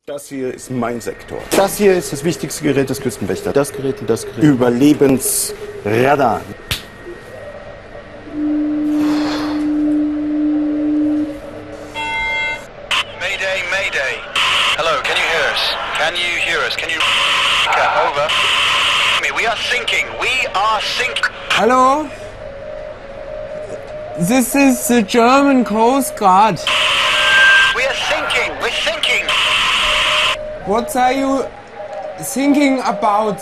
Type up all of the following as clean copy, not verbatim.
Das hier ist mein Sektor. Das hier ist das wichtigste Gerät des Küstenwächters. Das Gerät und das Gerät. Überlebensradar. Mayday, Mayday. Hello, can you hear us? Can you hear us? Can you... Over. We are sinking. We are sinking. Hello? This is the German Coast Guard. We are sinking. We're sinking. What are you thinking about?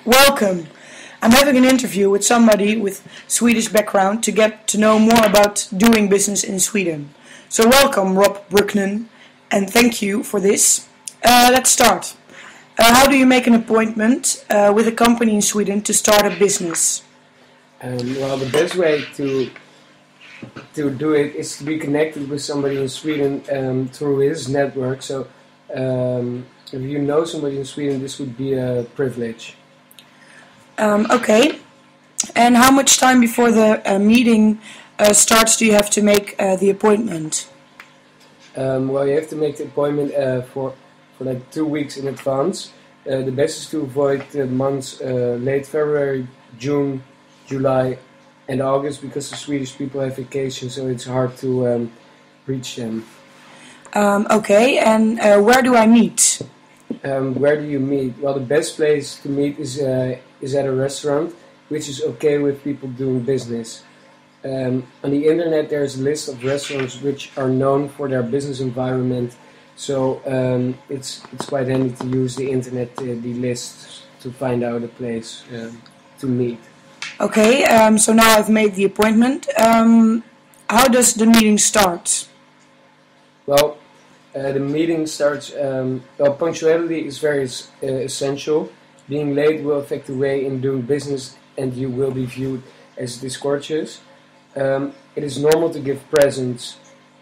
Welcome. I'm having an interview with somebody with Swedish background to get to know more about doing business in Sweden. So welcome, Rob Brucknen, and thank you for this. Let's start. How do you make an appointment with a company in Sweden to start a business? Well, the best way to do it is to be connected with somebody in Sweden through his network. So if you know somebody in Sweden, this would be a privilege. Okay. And how much time before the meeting starts do you have to make the appointment? Well, you have to make the appointment for like 2 weeks in advance. The best is to avoid the months late February, June, July and August, because the Swedish people have vacation, so it's hard to reach them. Okay, and where do I meet? Where do you meet? Well, the best place to meet is at a restaurant, which is okay with people doing business. On the internet there's a list of restaurants which are known for their business environment, so it's quite handy to use the internet, the lists, to find out a place to meet. Okay, so now I've made the appointment. How does the meeting start? Well, the meeting starts, punctuality is very essential. Being late will affect the way in doing business and you will be viewed as discourteous. It is normal to give presents.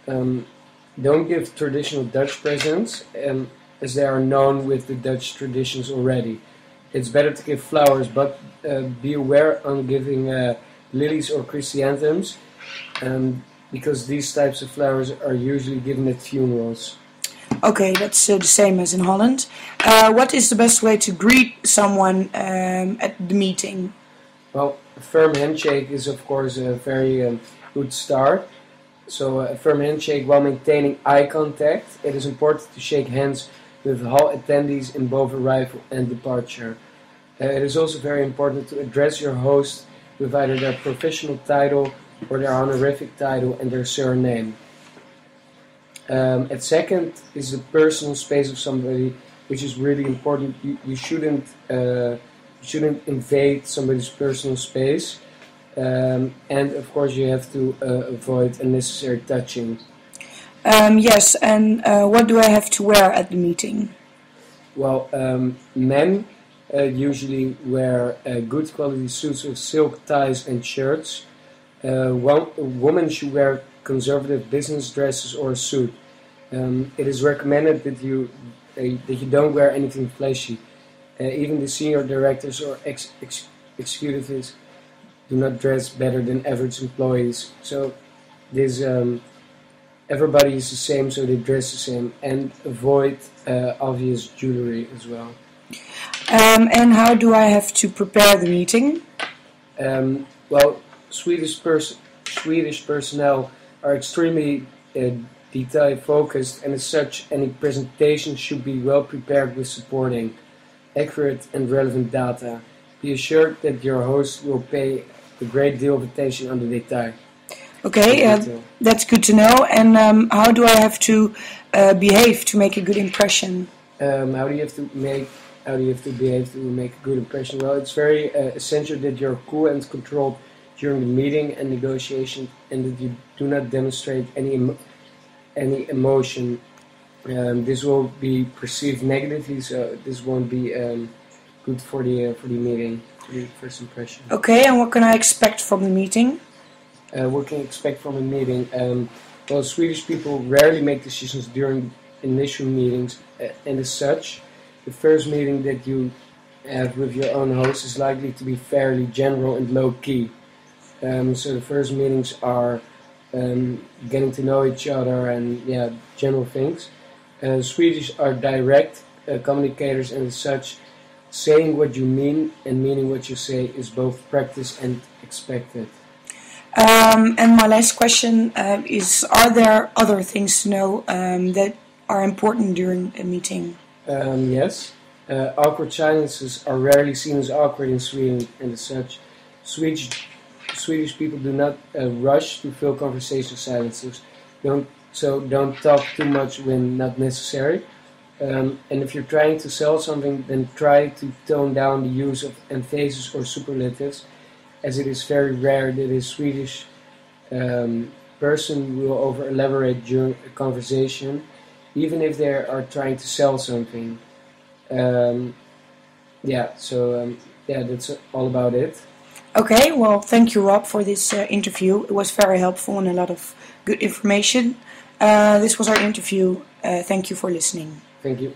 Don't give traditional Dutch presents, as they are known with the Dutch traditions already. It's better to give flowers, but be aware on giving lilies or chrysanthemums, because these types of flowers are usually given at funerals. Okay, that's the same as in Holland. What is the best way to greet someone at the meeting? Well, a firm handshake is of course a very good start. So a firm handshake while maintaining eye contact. It is important to shake hands with hall attendees in both arrival and departure. It is also very important to address your host with either their professional title or their honorific title and their surname. At second is the personal space of somebody, which is really important. You shouldn't invade somebody's personal space, and of course you have to avoid unnecessary touching. Yes, and what do I have to wear at the meeting? Well, men usually wear good quality suits with silk ties and shirts. Women should wear conservative business dresses or a suit. It is recommended that you don't wear anything flashy. Even the senior directors or executives do not dress better than average employees. So this everybody is the same, so they dress the same, and avoid obvious jewelry as well. And how do I have to prepare the meeting? Well, Swedish personnel are extremely detail focused, and as such any presentation should be well prepared with supporting accurate and relevant data. Be assured that your host will pay a great deal of attention on the detail. Okay, that's good to know. And how do I have to behave to make a good impression? How do you have to behave to make a good impression? Well, it's very essential that you're cool and controlled during the meeting and negotiation, and that you do not demonstrate any emotion. This will be perceived negatively, so this won't be good for the meeting, for the first impression. Okay, and what can I expect from the meeting? What can you expect from a meeting? Well, Swedish people rarely make decisions during initial meetings, and as such, the first meeting that you have with your own host is likely to be fairly general and low-key. So the first meetings are getting to know each other and general things. Swedish are direct communicators, and as such, saying what you mean and meaning what you say is both practiced and expected. And my last question is, are there other things to know that are important during a meeting? Yes. Awkward silences are rarely seen as awkward in Sweden, and as such, Swedish people do not rush to fill conversation silences. Don't talk too much when not necessary. And if you're trying to sell something, then try to tone down the use of emphasis or superlatives, as it is very rare that a Swedish person will over-elaborate during a conversation, even if they are trying to sell something. That's all about it. Okay, well, thank you, Rob, for this interview. It was very helpful and a lot of good information. This was our interview. Thank you for listening. Thank you.